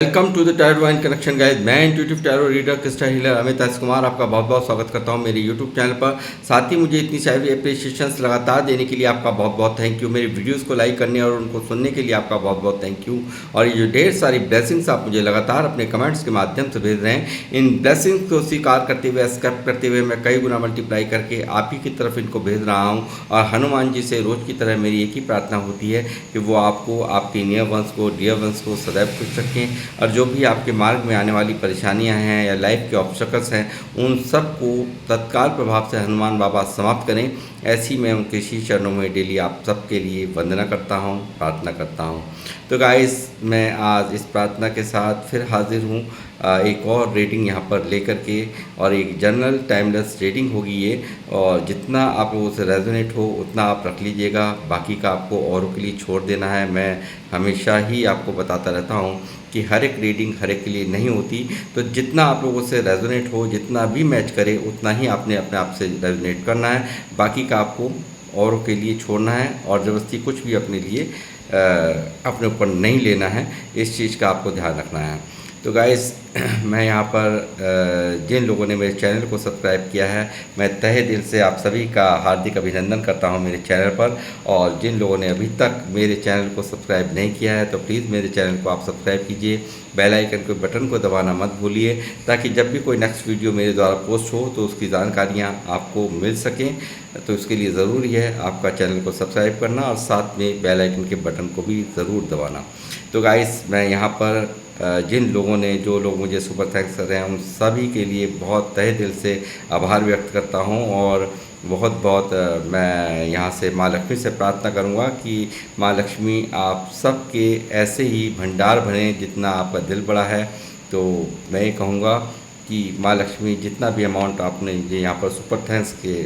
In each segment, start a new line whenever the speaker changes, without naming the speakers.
Welcome to the tarot vine connection guys. मैं intuitive tarot reader crystal healer Amit S Kumar आपका बहुत बहुत स्वागत करता हूं मेरे यूट्यूब चैनल पर। साथ ही मुझे इतनी सारी अप्रिशिएशंस लगातार देने के लिए आपका बहुत बहुत थैंक यू। मेरी वीडियोस को लाइक करने और उनको सुनने के लिए आपका बहुत बहुत थैंक यू। और ये जो ढेर सारी ब्लेसिंग्स आप मुझे लगातार अपने कमेंट्स के माध्यम से भेज रहे हैं, इन ब्लेसिंग्स को स्वीकार करते हुए, एक्सेप्ट करते हुए मैं कई गुना मल्टीप्लाई करके आप ही की तरफ इनको भेज रहा हूँ। और हनुमान जी से रोज़ की तरह मेरी एक ही प्रार्थना होती है कि वो आपको, आपके नियर वंश को, डियर वंश को सदैव खुश रखें। और जो भी आपके मार्ग में आने वाली परेशानियां हैं या लाइफ के ऑब्स्टकल्स हैं, उन सब को तत्काल प्रभाव से हनुमान बाबा समाप्त करें। ऐसी मैं उनके श्री चरणों में डेली आप सबके लिए वंदना करता हूं, प्रार्थना करता हूं। तो गाइस, मैं आज इस प्रार्थना के साथ फिर हाजिर हूं, एक और रीडिंग यहाँ पर लेकर के। और एक जनरल टाइमलेस रीडिंग होगी ये, और जितना आप लोगों से रेजोनेट हो उतना आप रख लीजिएगा, बाकी का आपको औरों के लिए छोड़ देना है। मैं हमेशा ही आपको बताता रहता हूँ कि हर एक रीडिंग हर एक के लिए नहीं होती, तो जितना आप लोगों से रेजोनेट हो, जितना भी मैच करे, उतना ही आपने अपने आप से रेजोनेट करना है। बाकी का आपको औरों के लिए छोड़ना है, और ज़बरदस्ती कुछ भी अपने लिए अपने ऊपर नहीं लेना है। इस चीज़ का आपको ध्यान रखना है। तो गाइस, मैं यहाँ पर जिन लोगों ने मेरे चैनल को सब्सक्राइब किया है, मैं तहे दिल से आप सभी का हार्दिक अभिनंदन करता हूँ मेरे चैनल पर। और जिन लोगों ने अभी तक मेरे चैनल को सब्सक्राइब नहीं किया है, तो प्लीज़ मेरे चैनल को आप सब्सक्राइब कीजिए, बेल आइकन के बटन को दबाना मत भूलिए, ताकि जब भी कोई नेक्स्ट वीडियो मेरे द्वारा पोस्ट हो तो उसकी जानकारियाँ आपको मिल सकें। तो इसके लिए ज़रूरी है आपका चैनल को सब्सक्राइब करना और साथ में बेल आइकन के बटन को भी ज़रूर दबाना। तो गाइस, मैं यहाँ पर जिन लोगों ने, जो लोग मुझे सुपर थैंक्स कर रहे हैं, उन सभी के लिए बहुत तहे दिल से आभार व्यक्त करता हूं। और बहुत बहुत मैं यहाँ से माँ लक्ष्मी से प्रार्थना करूँगा कि माँ लक्ष्मी आप सबके ऐसे ही भंडार भरें जितना आपका दिल बड़ा है। तो मैं ये कहूँगा कि माँ लक्ष्मी जितना भी अमाउंट आपने ये यहाँ पर सुपर थैंक्स के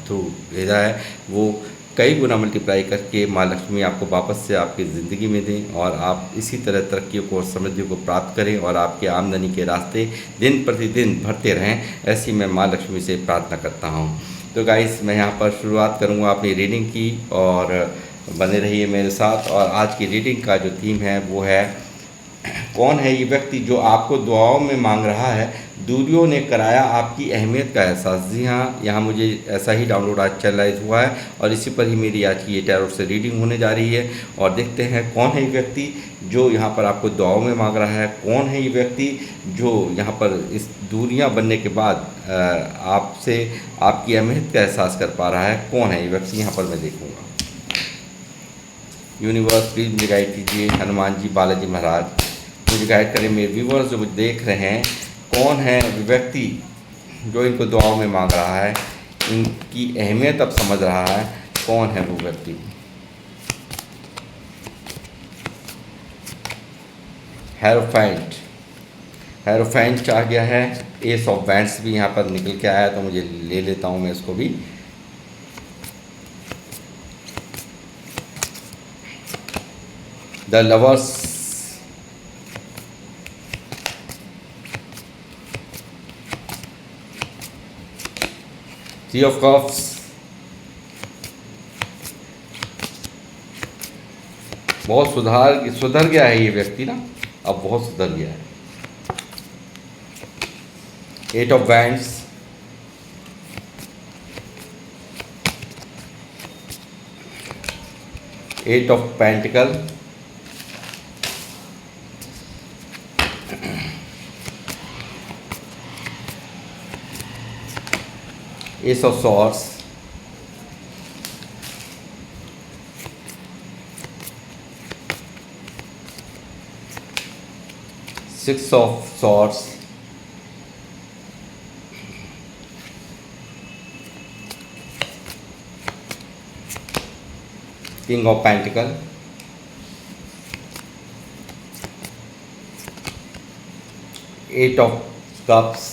थ्रू भेजा है, वो कई गुना मल्टीप्लाई करके माँ लक्ष्मी आपको वापस से आपकी ज़िंदगी में दें, और आप इसी तरह तरक्कियों को और समृद्धि को प्राप्त करें, और आपके आमदनी के रास्ते दिन प्रतिदिन भरते रहें। ऐसी मैं माँ लक्ष्मी से प्रार्थना करता हूँ। तो गाइस, मैं यहाँ पर शुरुआत करूँगा अपनी रीडिंग की, और बने रहिए मेरे साथ। और आज की रीडिंग का जो थीम है वो है, कौन है ये व्यक्ति जो आपको दुआओं में मांग रहा है, दूरियों ने कराया आपकी अहमियत का एहसास। जी हाँ, यहाँ मुझे ऐसा ही डाउनलोड आज चैनलाइज हुआ है, और इसी पर ही मेरी आज की ये टैरोट से रीडिंग होने जा रही है। और देखते हैं कौन है ये व्यक्ति जो यहाँ पर आपको दुआओं में मांग रहा है। कौन है ये व्यक्ति जो यहाँ पर इस दूरियाँ बनने के बाद आपसे आपकी अहमियत का एहसास कर पा रहा है। कौन है ये व्यक्ति, यहाँ पर मैं देखूँगा। यूनिवर्स प्लीज़ मुझे गाइड कीजिए। हनुमान जी, बालाजी महाराज मुझे गाइड करें। मेरे व्यूवर्स जो मुझे देख रहे हैं, कौन है व्यक्ति जो इनको दुआओं में मांग रहा है, इनकी अहमियत अब समझ रहा है। कौन है वो व्यक्ति। हेरोफेंट, हेरोफेंट आ गया है। एस ऑफ वैंड्स भी यहाँ पर निकल के आया, तो मुझे ले लेता हूँ मैं इसको भी। The lovers, three of cups, बहुत सुधर गया है ये व्यक्ति ना, अब बहुत सुधर गया है। Eight of wands, eight of pentacle, ace of swords, six of swords, king of pentacle, eight of cups,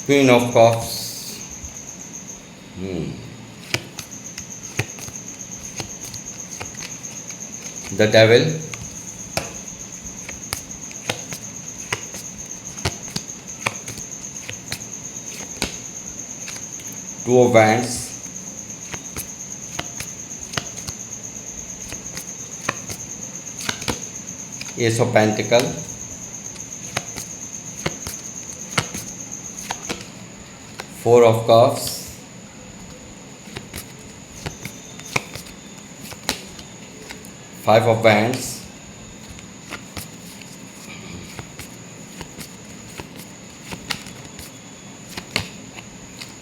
queen of cups, the devil, two of wands, ace of pentacle, four of cups, five of wands,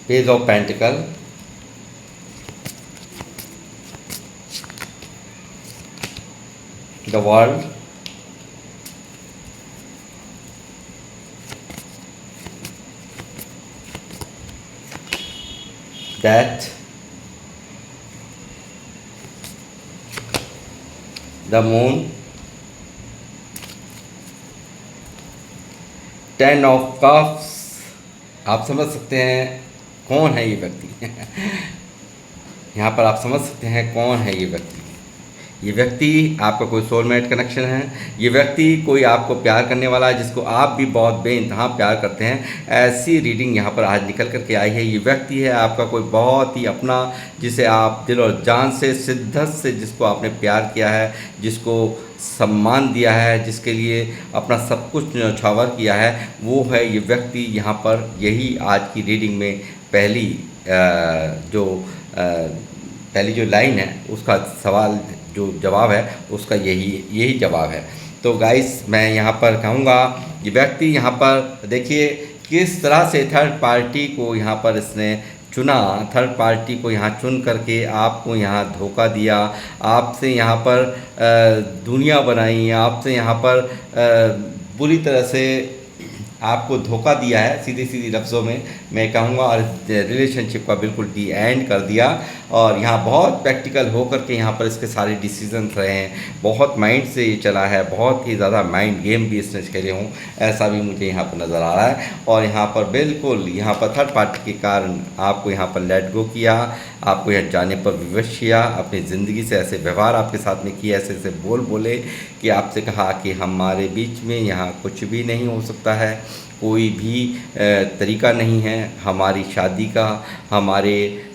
page of pentacle, the world, death, the moon, 10 of cups. आप समझ सकते हैं कौन है ये व्यक्ति। यहाँ पर आप समझ सकते हैं कौन है ये व्यक्ति। ये व्यक्ति आपका कोई सोलमेट कनेक्शन है। ये व्यक्ति कोई आपको प्यार करने वाला है, जिसको आप भी बहुत बेइंतहा प्यार करते हैं। ऐसी रीडिंग यहाँ पर आज निकल करके आई है। ये व्यक्ति है आपका कोई बहुत ही अपना, जिसे आप दिल और जान से, शिद्दत से, जिसको आपने प्यार किया है, जिसको सम्मान दिया है, जिसके लिए अपना सब कुछ न्यौछावर किया है, वो है ये व्यक्ति। यहाँ पर यही आज की रीडिंग में पहली जो लाइन है, उसका सवाल जो जवाब है उसका यही जवाब है। तो गाइस, मैं यहाँ पर कहूँगा, ये व्यक्ति यहाँ पर देखिए किस तरह से थर्ड पार्टी को यहाँ पर इसने चुना। थर्ड पार्टी को यहाँ चुन करके आपको यहाँ धोखा दिया, आपसे यहाँ पर दुनिया बनाई, आपसे यहाँ पर बुरी तरह से आपको धोखा दिया है। सीधी सीधी लफ्ज़ों में मैं कहूँगा, और रिलेशनशिप का बिल्कुल दी एंड कर दिया। और यहाँ बहुत प्रैक्टिकल होकर के यहाँ पर इसके सारे डिसीजंस रहे हैं। बहुत माइंड से ये चला है, बहुत ही ज़्यादा माइंड गेम भी इसने खेले हों, ऐसा भी मुझे यहाँ पर नज़र आ रहा है। और यहाँ पर बिल्कुल यहाँ पर थर्ड पार्टी के कारण आपको यहाँ पर लेट गो किया, आपको यहाँ जाने पर विवश किया, अपनी ज़िंदगी से ऐसे व्यवहार आपके साथ में किया, ऐसे ऐसे बोले कि आपसे कहा कि हमारे बीच में यहाँ कुछ भी नहीं हो सकता है, कोई भी तरीका नहीं है हमारी शादी का, हमारे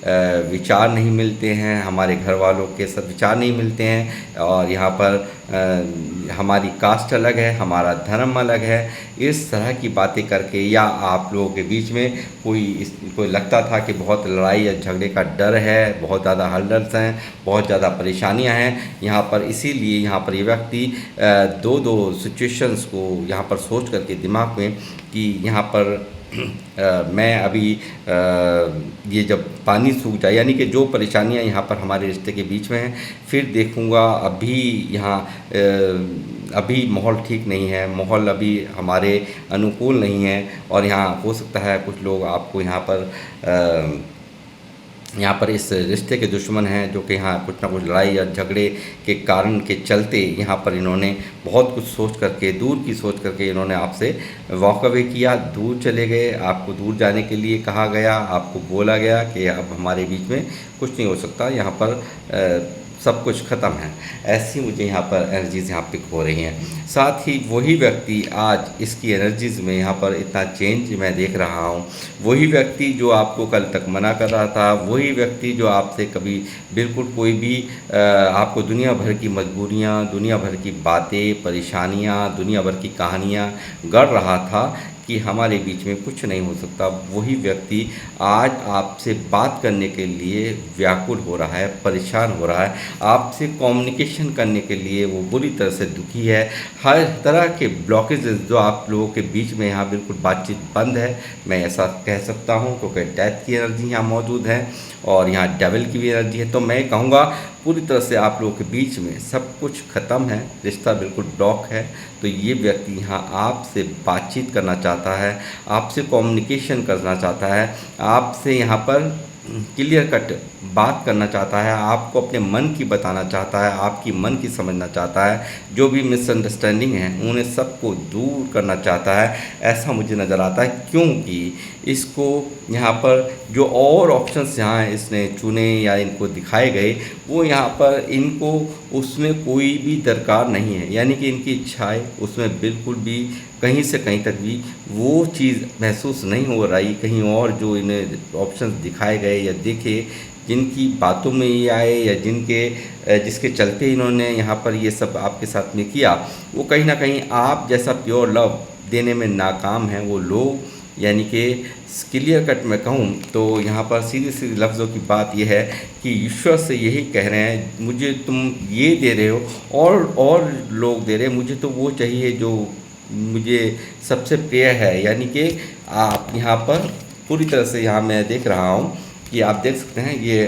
विचार नहीं मिलते हैं, हमारे घर वालों के सब विचार नहीं मिलते हैं, और यहाँ पर हमारी कास्ट अलग है, हमारा धर्म अलग है। इस तरह की बातें करके, या आप लोगों के बीच में कोई लगता था कि बहुत लड़ाई या झगड़े का डर है, बहुत ज़्यादा हर्डल्स हैं, बहुत ज़्यादा परेशानियां हैं यहाँ पर। इसीलिए यहाँ पर ये व्यक्ति दो सिचुएशंस को यहाँ पर सोच करके दिमाग में कि यहाँ पर मैं अभी ये जब पानी सूख जाए, यानी कि जो परेशानियां यहाँ पर हमारे रिश्ते के बीच में हैं, फिर देखूँगा। अभी यहाँ अभी माहौल ठीक नहीं है, माहौल अभी हमारे अनुकूल नहीं है, और यहाँ हो सकता है कुछ लोग आपको यहाँ पर इस रिश्ते के दुश्मन हैं, जो कि यहाँ कुछ ना कुछ लड़ाई या झगड़े के कारण के चलते यहाँ पर इन्होंने बहुत कुछ सोच करके, दूर की सोच करके इन्होंने आपसे वॉक अवे किया, दूर चले गए। आपको दूर जाने के लिए कहा गया, आपको बोला गया कि अब हमारे बीच में कुछ नहीं हो सकता, यहाँ पर सब कुछ ख़त्म है। ऐसी मुझे यहाँ पर एनर्जीज़ यहाँ पिक हो रही हैं। साथ ही वही व्यक्ति आज इसकी एनर्जीज़ में यहाँ पर इतना चेंज मैं देख रहा हूँ। वही व्यक्ति जो आपको कल तक मना कर रहा था, वही व्यक्ति जो आपसे कभी बिल्कुल कोई भी आपको दुनिया भर की मजबूरियाँ, दुनिया भर की बातें, परेशानियाँ, दुनिया भर की कहानियाँ गढ़ रहा था कि हमारे बीच में कुछ नहीं हो सकता, वही व्यक्ति आज आपसे बात करने के लिए व्याकुल हो रहा है, परेशान हो रहा है। आपसे कम्युनिकेशन करने के लिए वो बुरी तरह से दुखी है। हर तरह के ब्लॉकेजेस जो आप लोगों के बीच में यहाँ बिल्कुल बातचीत बंद है, मैं ऐसा कह सकता हूँ, क्योंकि डेथ की एनर्जी यहाँ मौजूद है और यहाँ डेविल की भी एनर्जी है। तो मैं कहूँगा पूरी तरह से आप लोगों के बीच में सब कुछ ख़त्म है, रिश्ता बिल्कुल ब्लॉक है। तो ये व्यक्ति यहाँ आपसे बातचीत करना चाहता है, आपसे कम्युनिकेशन करना चाहता है, आपसे यहाँ पर क्लियर कट बात करना चाहता है, आपको अपने मन की बताना चाहता है, आपकी मन की समझना चाहता है, जो भी मिसअंडरस्टैंडिंग है उन्हें सबको दूर करना चाहता है, ऐसा मुझे नज़र आता है। क्योंकि इसको यहाँ पर जो और ऑप्शंस यहाँ इसने चुने या इनको दिखाए गए, वो यहाँ पर इनको उसमें कोई भी दरकार नहीं है, यानी कि इनकी इच्छाएं उसमें बिल्कुल भी कहीं से कहीं तक भी वो चीज़ महसूस नहीं हो रही। कहीं और जो इन्हें ऑप्शंस दिखाए गए या देखे, जिनकी बातों में ये आए या जिसके चलते इन्होंने यहाँ पर ये सब आपके साथ में किया, वो कहीं ना कहीं आप जैसा प्योर लव देने में नाकाम हैं वो लोग। यानी कि क्लियर कट में कहूँ तो यहाँ पर सीधे सीधे लफ्ज़ों की बात यह है कि ईश्वर से यही कह रहे हैं, मुझे तुम ये दे रहे हो और लोग दे रहे हैं, मुझे तो वो चाहिए जो मुझे सबसे प्रिय है। यानी कि आप यहाँ पर पूरी तरह से यहाँ मैं देख रहा हूँ कि आप देख सकते हैं, ये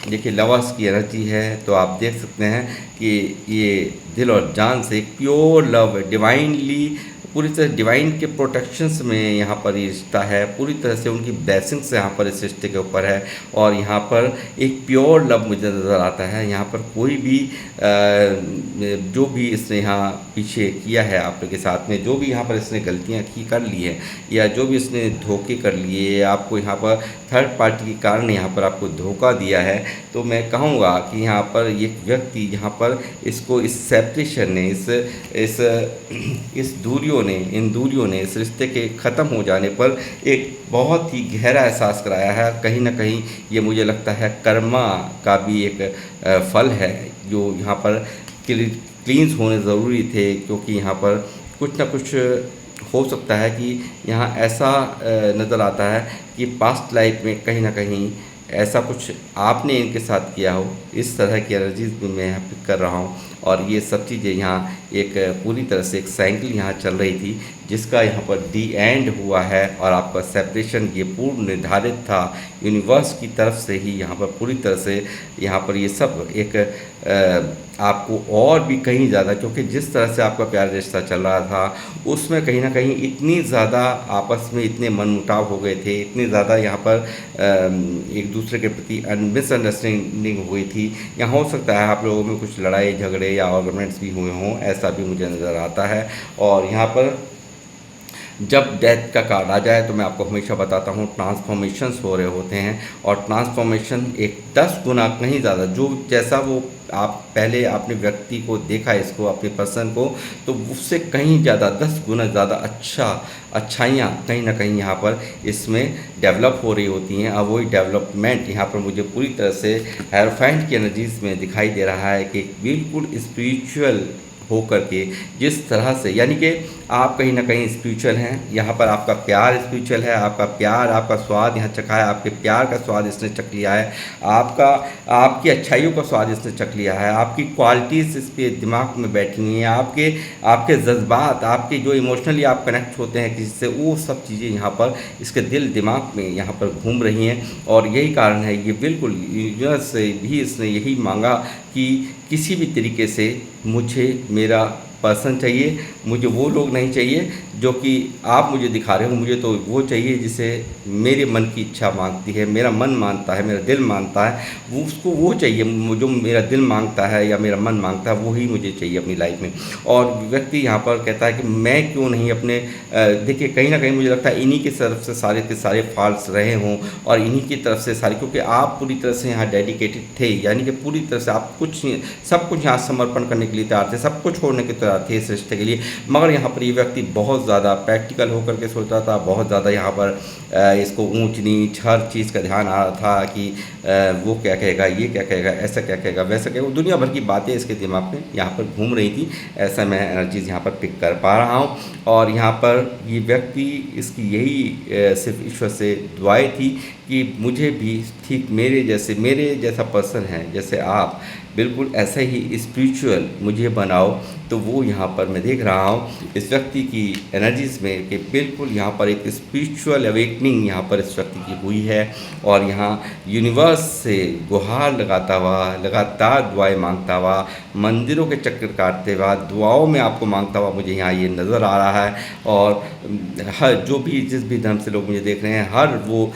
देखिए लवर्स की एनर्जी है, तो आप देख सकते हैं कि ये दिल और जान से एक प्योर लव डिवाइनली पूरी तरह डिवाइन के प्रोटेक्शंस में यहाँ पर ये रिश्ता है, पूरी तरह से उनकी ब्लेसिंग्स यहाँ पर इस रिश्ते के ऊपर है। और यहाँ पर एक प्योर लव मुझे नज़र आता है। यहाँ पर कोई भी जो भी इसने यहाँ पीछे किया है आपके साथ में, जो भी यहाँ पर इसने गलतियाँ कर ली हैं या जो भी इसने धोखे कर लिए, आपको यहाँ पर थर्ड पार्टी के कारण यहाँ पर आपको धोखा दिया है, तो मैं कहूँगा कि यहाँ पर एक व्यक्ति यहाँ पर इसको इस सेपरेशन ने इस दूरियों ने इस रिश्ते के ख़त्म हो जाने पर एक बहुत ही गहरा एहसास कराया है। कहीं ना कहीं ये मुझे लगता है कर्मा का भी एक फल है, जो यहाँ पर क्लींस होने ज़रूरी थे। क्योंकि यहाँ पर कुछ ना कुछ हो सकता है कि यहाँ ऐसा नज़र आता है कि पास्ट लाइफ में कहीं ना कहीं ऐसा कुछ आपने इनके साथ किया हो। इस तरह की एनर्जीज भी मैं यहाँ पिक कर रहा हूँ। और ये सब चीज़ें यहाँ एक पूरी तरह से एक साइकिल यहाँ चल रही थी, जिसका यहाँ पर दी एंड हुआ है। और आपका सेपरेशन ये पूर्व निर्धारित था यूनिवर्स की तरफ से ही। यहाँ पर पूरी तरह से यहाँ पर ये सब एक आपको और भी कहीं ज़्यादा, क्योंकि जिस तरह से आपका प्यार रिश्ता चल रहा था उसमें कहीं ना कहीं इतनी ज़्यादा आपस में इतने मनमुटाव हो गए थे, इतनी ज़्यादा यहाँ पर एक दूसरे के प्रति मिसअंडरस्टैंडिंग हुई थी। यहाँ हो सकता है आप लोगों में कुछ लड़ाई झगड़े या आर्गुमेंट्स भी हुए हों, ऐसा भी मुझे नज़र आता है। और यहाँ पर जब डेथ का कार्ड आ जाए तो मैं आपको हमेशा बताता हूँ ट्रांसफॉर्मेशंस हो रहे होते हैं। और ट्रांसफॉर्मेशन एक 10 गुना कहीं ज़्यादा, जो जैसा वो आप पहले आपने व्यक्ति को देखा इसको अपने पर्सन को, तो उससे कहीं ज़्यादा 10 गुना ज़्यादा अच्छाइयाँ कहीं ना कहीं यहाँ पर इसमें डेवलप हो रही होती हैं। अब वही डेवलपमेंट यहाँ पर मुझे पूरी तरह से हेरोफाइंट की एनर्जीज़ में दिखाई दे रहा है कि बिल्कुल स्पिरिचुअल हो करके जिस तरह से, यानी कि आप कहीं ना कहीं स्पिरिचुअल हैं। यहाँ पर आपका प्यार स्पिरिचुअल है, आपका प्यार आपका स्वाद यहाँ चखा है, आपके प्यार का स्वाद इसने चख लिया है, आपकी अच्छाइयों का स्वाद इसने चख लिया है, आपकी क्वालिटीज़ इसके दिमाग में बैठी हुई हैं, आपके जज्बात, आपके जो इमोशनली आप कनेक्ट होते हैं किसी से, वो सब चीज़ें यहाँ पर इसके दिल दिमाग में यहाँ पर घूम रही हैं। और यही कारण है ये बिल्कुल यूनिवर्स से भी इसने यही मांगा कि किसी भी तरीके से मुझे मेरा पर्सन चाहिए, मुझे वो लोग नहीं चाहिए जो कि आप मुझे दिखा रहे हो, मुझे तो वो चाहिए जिसे मेरे मन की इच्छा मांगती है, मेरा मन मानता है, मेरा दिल मानता है, वो उसको वो चाहिए जो मेरा दिल मांगता है या मेरा मन मांगता है, वो ही मुझे चाहिए अपनी लाइफ में। और व्यक्ति यहाँ पर कहता है कि मैं क्यों नहीं अपने देखिए कहीं ना कहीं मुझे लगता है इन्हीं की तरफ से सारे के सारे फॉल्ट्स रहे हों और इन्हीं की तरफ से सारे, क्योंकि आप पूरी तरह से यहाँ डेडिकेटेड थे, यानी कि पूरी तरह से आप सब कुछ यहाँ समर्पण करने के लिए तैयार थे, सब कुछ छोड़ने के तैयार थे इस रिश्ते के लिए। मगर यहाँ पर ये व्यक्ति बहुत ज़्यादा प्रैक्टिकल होकर के सोचता था, बहुत ज़्यादा यहाँ पर इसको ऊंच नीच हर चीज़ का ध्यान आ रहा था कि वो क्या कहेगा, ये क्या कहेगा, ऐसा क्या कहेगा, वैसा कहेगा, दुनिया भर की बातें इसके दिमाग में यहाँ पर घूम रही थी। ऐसा मैं एनर्जीज यहाँ पर पिक कर पा रहा हूँ। और यहाँ पर ये व्यक्ति इसकी यही सिर्फ ईश्वर से दुआएं थी कि मुझे भी ठीक मेरे जैसा पर्सन है, जैसे आप बिल्कुल ऐसे ही स्पिरिचुअल मुझे बनाओ, तो वो यहाँ पर मैं देख रहा हूँ इस व्यक्ति की एनर्जीज़ में कि बिल्कुल यहाँ पर एक स्पिरिचुअल अवेकनिंग यहाँ पर इस व्यक्ति की हुई है। और यहाँ यूनिवर्स से गुहार लगाता हुआ, लगातार दुआएं मांगता हुआ, मंदिरों के चक्कर काटते हुआ, दुआओं में आपको मांगता हुआ मुझे यहाँ ये नज़र आ रहा है। और हर जो भी जिस भी धर्म से लोग मुझे देख रहे हैं, हर वो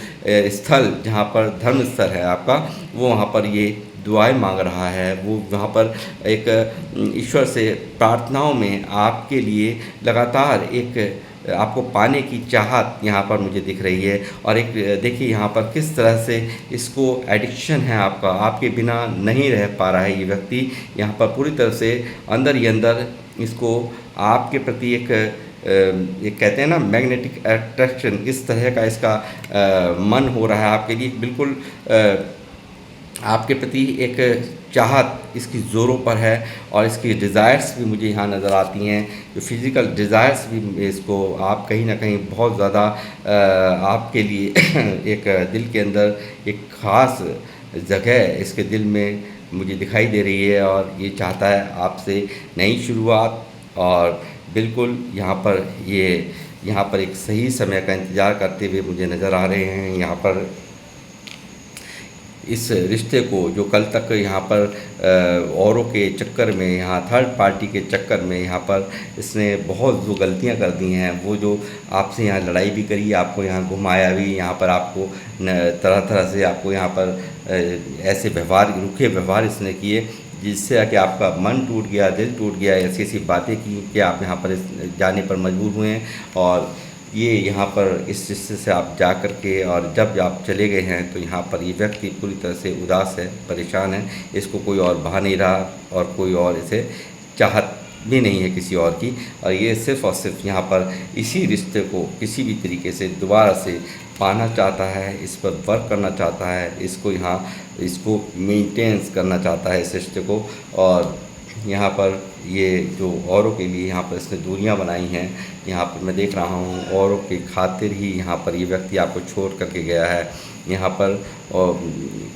स्थल जहाँ पर धर्म स्थल है आपका, वो वहाँ पर ये दुआएं मांग रहा है। वो वहाँ पर एक ईश्वर से प्रार्थनाओं में आपके लिए लगातार एक आपको पाने की चाहत यहाँ पर मुझे दिख रही है। और एक देखिए यहाँ पर किस तरह से इसको एडिक्शन है आपका, आपके बिना नहीं रह पा रहा है ये व्यक्ति। यहाँ पर पूरी तरह से अंदर ही अंदर इसको आपके प्रति एक कहते हैं ना मैग्नेटिक अट्रैक्शन, इस तरह का इसका मन हो रहा है आपके लिए। बिल्कुल आपके प्रति एक चाहत इसकी ज़ोरों पर है। और इसकी डिज़ायर्स भी मुझे यहाँ नज़र आती हैं, जो फिज़िकल डिज़ायर्स भी इसको आप कहीं ना कहीं बहुत ज़्यादा आपके लिए एक दिल के अंदर एक ख़ास जगह इसके दिल में मुझे दिखाई दे रही है। और ये चाहता है आपसे नई शुरुआत। और बिल्कुल यहाँ पर एक सही समय का इंतज़ार करते हुए मुझे नज़र आ रहे हैं। यहाँ पर इस रिश्ते को जो कल तक यहाँ पर औरों के चक्कर में, यहाँ थर्ड पार्टी के चक्कर में यहाँ पर इसने बहुत जो गलतियाँ कर दी हैं, वो जो आपसे यहाँ लड़ाई भी करी, आपको यहाँ घुमाया भी, यहाँ पर आपको तरह तरह से आपको यहाँ पर ऐसे व्यवहार, रूखे व्यवहार इसने किए जिससे कि आपका मन टूट गया, दिल टूट गया। ऐसी ऐसी बातें की कि आप यहाँ पर जाने पर मजबूर हुए हैं। और ये यहाँ पर इस रिश्ते से आप जा कर के और जब आप चले गए हैं तो यहाँ पर ये व्यक्ति पूरी तरह से उदास है, परेशान है। इसको कोई और भा नहीं रहा और कोई और इसे चाहत भी नहीं है किसी और की। और ये सिर्फ़ और सिर्फ यहाँ पर इसी रिश्ते को किसी भी तरीके से दोबारा से पाना चाहता है, इस पर वर्क करना चाहता है, इसको मेंटेनेंस करना चाहता है इस रिश्ते को। और यहाँ पर ये जो औरों के लिए यहाँ पर इसने दूरियां बनाई हैं, यहाँ पर मैं देख रहा हूँ औरों की खातिर ही यहाँ पर ये व्यक्ति आपको छोड़ करके गया है। यहाँ पर और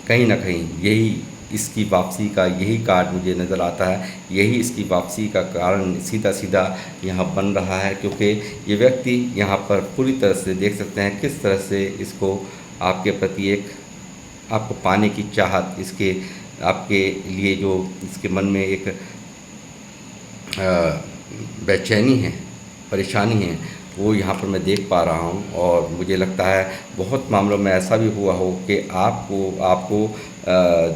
कहीं ना कहीं यही इसकी वापसी का यही कार्ड मुझे नज़र आता है, यही इसकी वापसी का कारण सीधा सीधा यहाँ बन रहा है। क्योंकि ये व्यक्ति यहाँ पर पूरी तरह से देख सकते हैं किस तरह से इसको आपके प्रति एक आपको पाने की चाहत, इसके आपके लिए जो इसके मन में एक बेचैनी है, परेशानी है, वो यहाँ पर मैं देख पा रहा हूँ। और मुझे लगता है बहुत मामलों में ऐसा भी हुआ हो कि आपको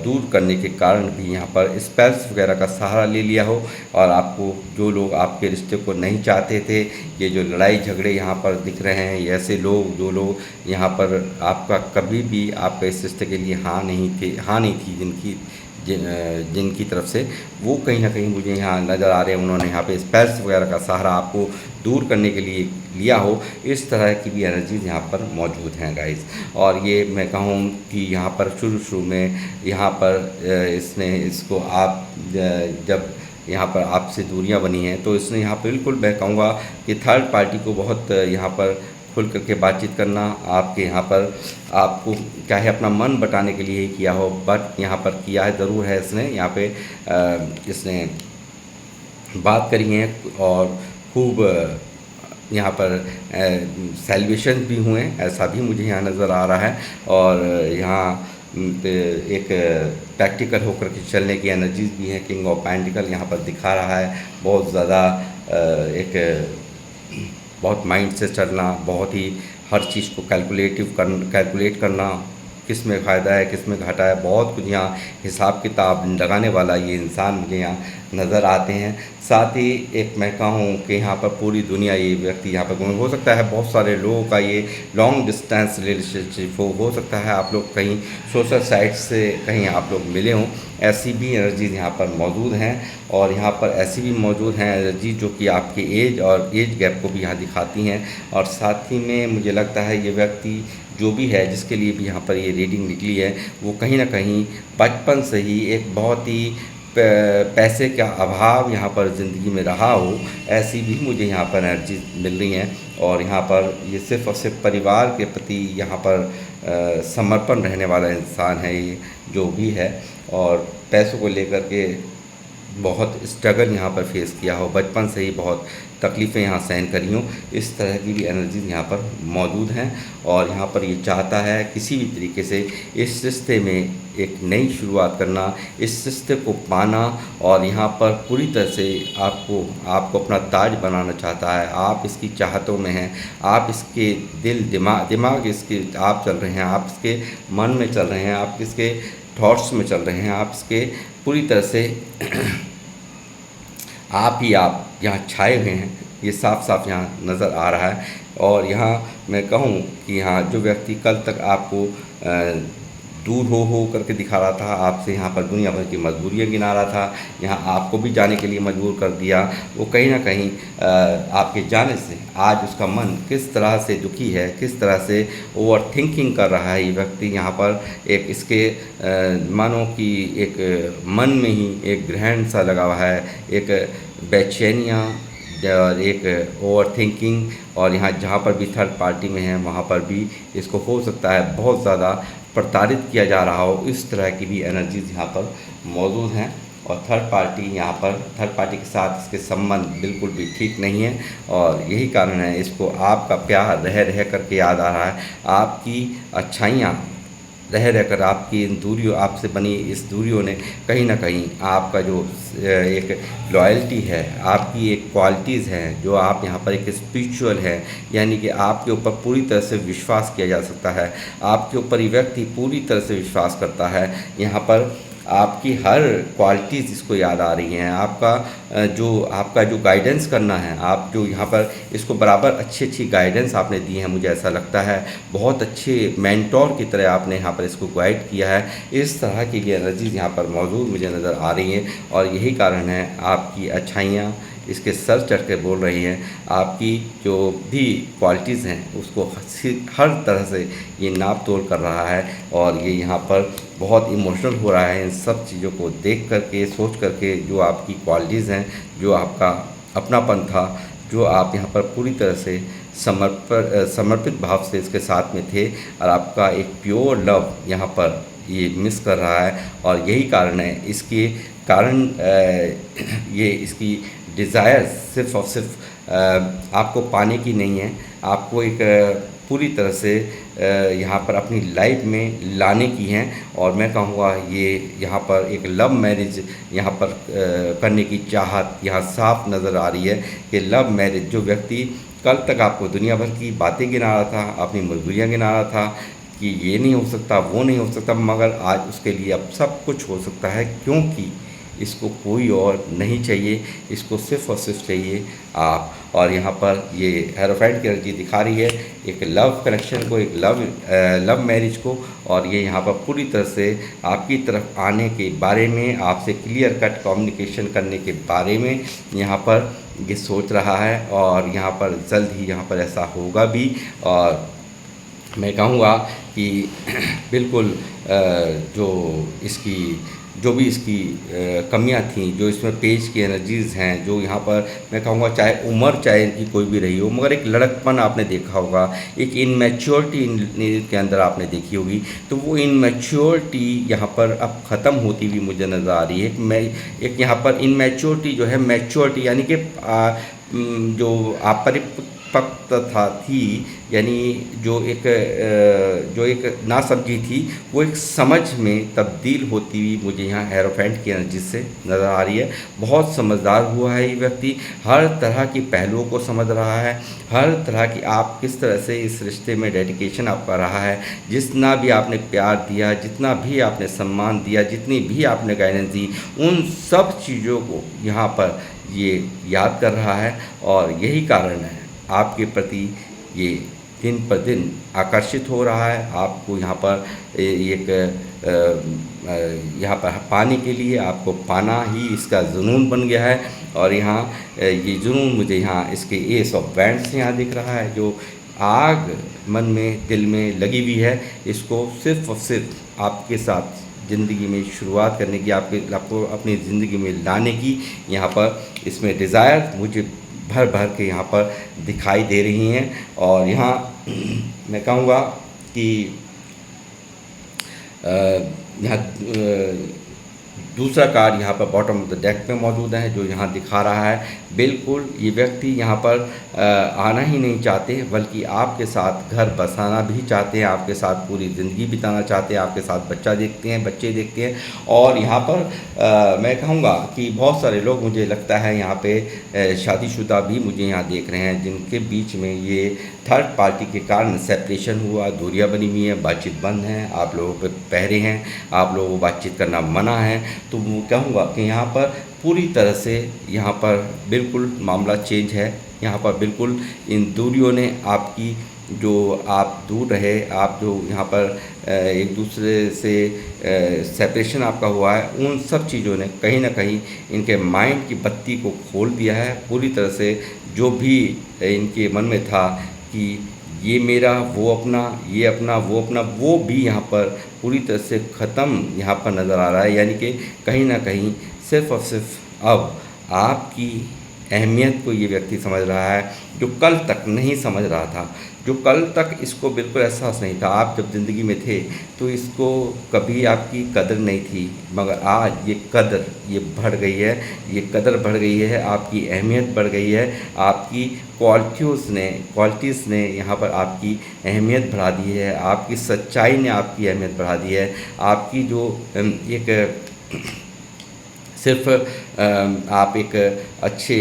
दूर करने के कारण भी यहाँ पर स्पेल्स वगैरह का सहारा ले लिया हो। और आपको जो लोग आपके रिश्ते को नहीं चाहते थे, ये जो लड़ाई झगड़े यहाँ पर दिख रहे हैं, ये ऐसे लोग जो लोग यहाँ पर आपका कभी भी आपके इस रिश्ते के लिए हाँ नहीं थी जिनकी तरफ से, वो कहीं ना कहीं मुझे यहाँ नज़र आ रहे हैं। उन्होंने यहाँ पे स्पेल्स वगैरह का सहारा आपको दूर करने के लिए लिया हो। इस तरह की भी एनर्जीज यहाँ पर मौजूद हैं गाइस। और ये मैं कहूँ कि यहाँ पर शुरू में यहाँ पर इसको आप जब यहाँ पर आपसे दूरियां बनी हैं तो इसने यहाँ पर बिल्कुल मैं कहूँगा कि थर्ड पार्टी को बहुत यहाँ पर खुल करके बातचीत करना, आपके यहाँ पर आपको चाहे अपना मन बटाने के लिए ही किया हो, बट यहाँ पर किया है ज़रूर है इसने। यहाँ पे इसने बात करी है और खूब यहाँ पर सेलिब्रेशन भी हुए, ऐसा भी मुझे यहाँ नज़र आ रहा है। और यहाँ एक प्रैक्टिकल होकर के चलने की एनर्जीज भी हैं। किंग ऑफ पेंटिकल यहाँ पर दिखा रहा है, बहुत ज़्यादा बहुत माइंड से चलना, बहुत ही हर चीज़ को कैलकुलेट करना, किस में फ़ायदा है किस में घाटा है, बहुत कुछ यहाँ हिसाब किताब लगाने वाला ये इंसान मुझे यहाँ नज़र आते हैं। साथ ही एक मैं कहूँ कि यहाँ पर पूरी दुनिया ये व्यक्ति यहाँ पर हो सकता है बहुत सारे लोगों का ये लॉन्ग डिस्टेंस रिलेशनशिप हो सकता है आप लोग कहीं सोशल साइट से कहीं आप लोग मिले हों, ऐसी भी एनर्जीज यहाँ पर मौजूद हैं। और यहाँ पर ऐसी भी मौजूद हैं एनर्जी जो कि आपके एज गैप को भी यहाँ दिखाती हैं। और साथ ही में मुझे लगता है ये व्यक्ति जो भी है जिसके लिए भी यहाँ पर ये रीडिंग निकली है, वो कहीं ना कहीं बचपन से ही एक बहुत ही पैसे का अभाव यहाँ पर ज़िंदगी में रहा हो, ऐसी भी मुझे यहाँ पर एनर्जी मिल रही हैं। और यहाँ पर ये सिर्फ़ और सिर्फ परिवार के प्रति यहाँ पर समर्पण रहने वाला इंसान है ये जो भी है। और पैसों को लेकर के बहुत स्ट्रगल यहाँ पर फेस किया हो, बचपन से ही बहुत तकलीफ़ें यहाँ सहन करी हों, इस तरह की भी एनर्जीज यहाँ पर मौजूद हैं। और यहाँ पर ये चाहता है किसी भी तरीके से इस रिश्ते में एक नई शुरुआत करना, इस रिश्ते को पाना, और यहाँ पर पूरी तरह से आपको अपना ताज बनाना चाहता है। आप इसकी चाहतों में हैं, आप इसके दिमाग इसके आप चल रहे हैं, आप इसके मन में चल रहे हैं, आप इसके थॉट्स में चल रहे हैं, आप इसके पूरी तरह से आप यहाँ छाए हुए हैं, ये साफ साफ यहाँ नज़र आ रहा है। और यहाँ मैं कहूँ कि यहाँ जो व्यक्ति कल तक आपको दूर हो करके दिखा रहा था, आपसे यहाँ पर दुनिया भर की मजबूरियाँ गिना रहा था, यहाँ आपको भी जाने के लिए मजबूर कर दिया, वो कहीं ना कहीं आपके जाने से आज उसका मन किस तरह से दुखी है, किस तरह से ओवर थिंकिंग कर रहा है ये व्यक्ति। यहाँ पर एक इसके मानो कि एक मन में ही एक ग्रहण सा लगा हुआ है, एक बेचैनियाँ और एक ओवर थिंकिंग। और यहाँ जहाँ पर भी थर्ड पार्टी में है वहाँ पर भी इसको हो सकता है बहुत ज़्यादा प्रताड़ित किया जा रहा हो, इस तरह की भी एनर्जीज यहाँ पर मौजूद हैं। और थर्ड पार्टी के साथ इसके संबंध बिल्कुल भी ठीक नहीं है, और यही कारण है इसको आपका प्यार रह रह करके याद आ रहा है, आपकी अच्छाइयाँ रह कर आपकी इन दूरियों आपसे बनी इस दूरियों ने कहीं ना कहीं आपका जो एक लॉयल्टी है, आपकी एक क्वालिटीज़ हैं, जो आप यहाँ पर एक स्पिरिचुअल है, यानी कि आपके ऊपर पूरी तरह से विश्वास किया जा सकता है, आपके ऊपर ये व्यक्ति पूरी तरह से विश्वास करता है। यहाँ पर आपकी हर क्वालिटीज़ इसको याद आ रही हैं, आपका जो गाइडेंस करना है, आप जो यहाँ पर इसको बराबर अच्छी गाइडेंस आपने दी है, मुझे ऐसा लगता है बहुत अच्छे मेंटोर की तरह आपने यहाँ पर इसको गाइड किया है। इस तरह की ये एनर्जीज़ यहाँ पर मौजूद मुझे नज़र आ रही हैं, और यही कारण है आपकी अच्छाइयाँ इसके सर चढ़ के बोल रही हैं। आपकी जो भी क्वालिटीज़ हैं उसको हर तरह से ये नाप तोल कर रहा है, और ये यहाँ पर बहुत इमोशनल हो रहा है इन सब चीज़ों को देख करके, सोच करके। जो आपकी क्वालिटीज़ हैं, जो आपका अपनापन था, जो आप यहाँ पर पूरी तरह से समर्पित भाव से इसके साथ में थे, और आपका एक प्योर लव यहाँ पर ये मिस कर रहा है। और यही कारण है, इसके कारण ये इसकी डिज़ायर सिर्फ़ और सिर्फ आपको पाने की नहीं है, आपको एक पूरी तरह से यहाँ पर अपनी लाइफ में लाने की हैं। और मैं कहूँगा ये यहाँ पर एक लव मैरिज यहाँ पर करने की चाहत यहाँ साफ नज़र आ रही है कि लव मैरिज, जो व्यक्ति कल तक आपको दुनिया भर की बातें गिना रहा था, अपनी मजबूरियाँ गिना रहा था कि ये नहीं हो सकता, वो नहीं हो सकता, मगर आज उसके लिए अब सब कुछ हो सकता है, क्योंकि इसको कोई और नहीं चाहिए, इसको सिर्फ़ और सिर्फ चाहिए आप। और यहाँ पर ये हेरोफेंट की एनर्जी दिखा रही है एक लव कनेक्शन को, एक लव मैरिज को, और ये यहाँ पर पूरी तरह से आपकी तरफ आने के बारे में, आपसे क्लियर कट कम्युनिकेशन करने के बारे में यहाँ पर ये सोच रहा है। और यहाँ पर जल्द ही यहाँ पर ऐसा होगा भी। और मैं कहूँगा कि बिल्कुल जो भी इसकी कमियां थी, जो इसमें पेज की एनर्जीज़ हैं, जो यहाँ पर मैं कहूँगा चाहे उम्र चाहे इनकी कोई भी रही हो, मगर एक लड़कपन आपने देखा होगा, एक इनमेच्योरिटी के अंदर आपने देखी होगी, तो वो इनमेच्योरिटी यहाँ पर अब ख़त्म होती हुई मुझे नज़र आ रही है। एक यहाँ पर इनमेच्योरिटी जो है मैच्योरिटी, यानी कि जो आप परिपक्वता थी, यानी जो एक नासमझी थी, वो एक समझ में तब्दील होती हुई मुझे यहाँ हेरोफेंट की एनर्जी से नज़र आ रही है। बहुत समझदार हुआ है ये व्यक्ति, हर तरह की पहलुओं को समझ रहा है, हर तरह की आप किस तरह से इस रिश्ते में डेडिकेशन आपका रहा है, जितना भी आपने प्यार दिया, जितना भी आपने सम्मान दिया, जितनी भी आपने गाइडेंस दी, उन सब चीज़ों को यहाँ पर ये याद कर रहा है। और यही कारण है आपके प्रति ये दिन पर दिन आकर्षित हो रहा है, आपको यहाँ पर यहाँ पर पाने के लिए, आपको पाना ही इसका जुनून बन गया है। और यहाँ ये जुनून मुझे यहाँ इसके एस ऑफ वैंड्स यहाँ दिख रहा है, जो आग मन में दिल में लगी हुई है, इसको सिर्फ़ और सिर्फ आपके साथ ज़िंदगी में शुरुआत करने की, आपको अपनी ज़िंदगी में लाने की यहाँ पर इसमें डिज़ायर मुझे भर के यहाँ पर दिखाई दे रही हैं। और यहाँ मैं कहूँगा कि यहाँ दूसरा कार्ड यहाँ पर बॉटम ऑफ द डेक में मौजूद है, जो यहाँ दिखा रहा है बिल्कुल ये व्यक्ति यहाँ पर आना ही नहीं चाहते, बल्कि आपके साथ घर बसाना भी चाहते हैं, आपके साथ पूरी ज़िंदगी बिताना चाहते हैं, आपके साथ बच्चे देखते हैं। और यहाँ पर मैं कहूँगा कि बहुत सारे लोग, मुझे लगता है यहाँ पे शादीशुदा भी मुझे यहाँ देख रहे हैं, जिनके बीच में ये थर्ड पार्टी के कारण सेपरेशन हुआ, दूरियां बनी हुई हैं, बातचीत बंद है, आप लोगों पे पहरे हैं, आप लोगों को बातचीत करना मना है। तो मैं कहूँगा कि यहाँ पर पूरी तरह से यहाँ पर बिल्कुल मामला चेंज है। यहाँ पर बिल्कुल इन दूरियों ने आपकी, जो आप दूर रहे, आप जो यहाँ पर एक दूसरे से सेपरेशन आपका हुआ है, उन सब चीज़ों ने कहीं ना कहीं इनके माइंड की बत्ती को खोल दिया है पूरी तरह से। जो भी इनके मन में था कि ये मेरा, वो अपना, ये अपना, वो भी यहाँ पर पूरी तरह से ख़त्म यहाँ पर नज़र आ रहा है। यानी कि कहीं ना कहीं सिर्फ़ और सिर्फ अब आपकी अहमियत को ये व्यक्ति समझ रहा है, जो कल तक नहीं समझ रहा था, जो कल तक इसको बिल्कुल एहसास नहीं था। आप जब ज़िंदगी में थे तो इसको कभी आपकी कदर नहीं थी, मगर आज ये कदर ये बढ़ गई है, ये कदर बढ़ गई है, आपकी अहमियत बढ़ गई है, आपकी क्वालिटीज़ ने यहाँ पर आपकी अहमियत बढ़ा दी है, आपकी सच्चाई ने आपकी अहमियत बढ़ा दी है। आपकी जो एक सिर्फ आप एक अच्छे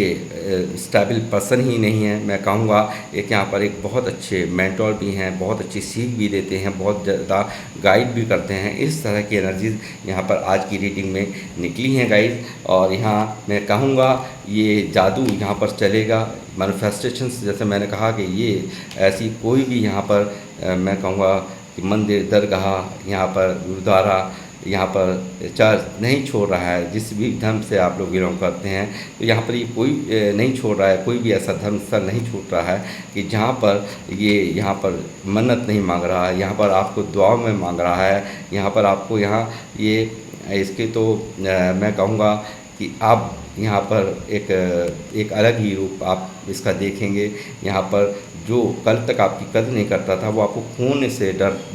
स्टेबल पर्सन ही नहीं हैं, मैं कहूँगा एक यहाँ पर एक बहुत अच्छे मेंटोर भी हैं, बहुत अच्छी सीख भी देते हैं, बहुत ज़्यादा गाइड भी करते हैं। इस तरह की एनर्जीज़ यहाँ पर आज की रीडिंग में निकली हैं गाइज। और यहाँ मैं कहूँगा ये जादू यहाँ पर चलेगा, मैनिफेस्टेशंस, जैसे मैंने कहा कि ये ऐसी कोई भी यहाँ पर मैं कहूँगा कि मंदिर, दरगाह, यहाँ पर गुरुद्वारा, यहाँ पर चर्च नहीं छोड़ रहा है। जिस भी धर्म से आप लोग बिलोंग करते हैं, तो यहाँ पर ये कोई नहीं छोड़ रहा है, कोई भी ऐसा धर्म स्थल नहीं छूट रहा है कि जहाँ पर ये यहाँ पर मन्नत नहीं मांग रहा है, यहाँ पर आपको दुआ में मांग रहा है, यहाँ पर आपको यहाँ ये इसके तो मैं कहूँगा कि आप यहाँ पर एक अलग ही रूप आप इसका देखेंगे। यहाँ पर जो कल तक आपकी कदर नहीं करता था, वो आपको खोने से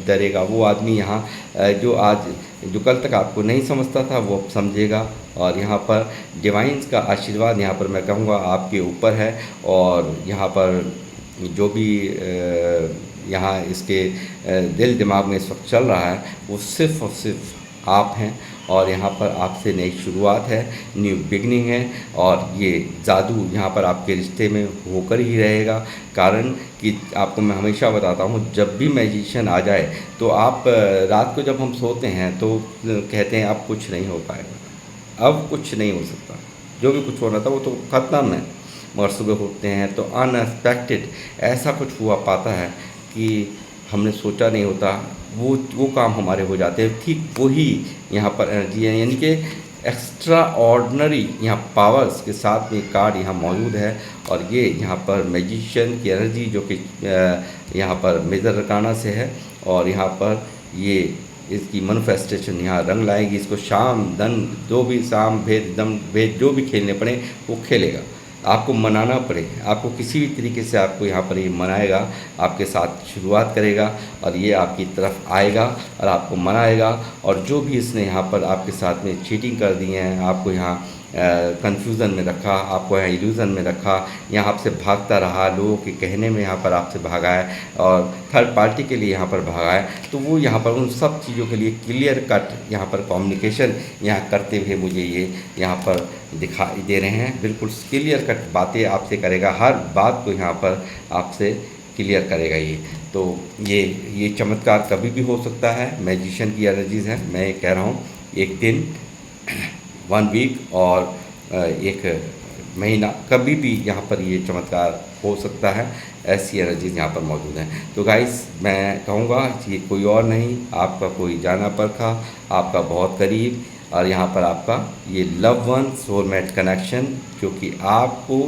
डरेगा। वो आदमी यहाँ जो कल तक आपको नहीं समझता था, वो अब समझेगा। और यहाँ पर डिवाइन्स का आशीर्वाद यहाँ पर मैं कहूँगा आपके ऊपर है। और यहाँ पर जो भी यहाँ इसके दिल दिमाग में इस वक्त चल रहा है, वो सिर्फ़ और सिर्फ आप हैं। और यहाँ पर आपसे नई शुरुआत है, न्यू बिगनिंग है। और ये जादू यहाँ पर आपके रिश्ते में होकर ही रहेगा। कारण कि आपको मैं हमेशा बताता हूँ, जब भी मैजिशियन आ जाए तो आप रात को जब हम सोते हैं तो कहते हैं अब कुछ नहीं हो पाएगा, अब कुछ नहीं हो सकता, जो भी कुछ होना था वो तो ख़त्म है। मगर सुबह उठते हैं तो अनएक्सपेक्टेड ऐसा कुछ हुआ पाता है कि हमने सोचा नहीं होता, वो काम हमारे हो जाते हैं। ठीक वही यहाँ पर एनर्जी है, यानी कि एक्स्ट्रा ऑर्डिनरी यहाँ पावर्स के साथ में कार्ड यहाँ मौजूद है। और ये यहाँ पर मैजिशियन की एनर्जी, जो कि यहाँ पर मेजर रकाना से है, और यहाँ पर ये इसकी मैनिफेस्टेशन यहाँ रंग लाएगी। इसको शाम दन जो भी शाम भेद दम भेद जो भी खेलने पड़े वो खेलेगा, आपको मनाना पड़े, आपको किसी भी तरीके से आपको यहाँ पर ये मनाएगा, आपके साथ शुरुआत करेगा और ये आपकी तरफ आएगा और आपको मनाएगा। और जो भी इसने यहाँ पर आपके साथ में चीटिंग कर दी है, आपको यहाँ कन्फ्यूज़न में रखा, आपको यहाँ इल्यूज़न में रखा, यहाँ आपसे भागता रहा, लोगों के कहने में यहाँ पर आपसे भागा है और थर्ड पार्टी के लिए यहाँ पर भागा है, तो वो यहाँ पर उन सब चीज़ों के लिए क्लियर कट यहाँ पर कम्युनिकेशन यहाँ करते हुए मुझे ये यहाँ पर दिखाई दे रहे हैं। बिल्कुल क्लियर कट बातें आपसे करेगा, हर बात को यहाँ पर आपसे क्लियर करेगा ये। तो ये चमत्कार कभी भी हो सकता है, मैजिशियन की एनर्जीज़ है। मैं कह रहा हूँ एक दिन, 1 वीक और एक महीना, कभी भी यहाँ पर ये चमत्कार हो सकता है। ऐसी एनर्जीज़ यहाँ पर मौजूद हैं। तो गाइस मैं कहूँगा ये कोई और नहीं, आपका कोई जाना परखा, आपका बहुत करीब, और यहाँ पर आपका ये लव वन सोलमेट कनेक्शन, जो कि आपको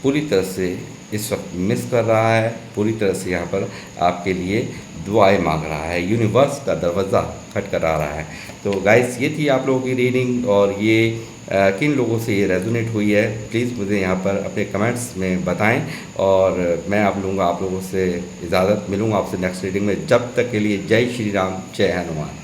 पूरी तरह से इस वक्त मिस कर रहा है, पूरी तरह से यहाँ पर आपके लिए दुआएं मांग रहा है, यूनिवर्स का दरवाज़ा खटखटा रहा है। तो गाइस ये थी आप लोगों की रीडिंग, और ये किन लोगों से ये रेजोनेट हुई है प्लीज़ मुझे यहाँ पर अपने कमेंट्स में बताएं। और मैं आप लोगों से इजाज़त मिलूँगा आपसे नेक्स्ट रीडिंग में। जब तक के लिए जय श्री राम, जय हनुमान।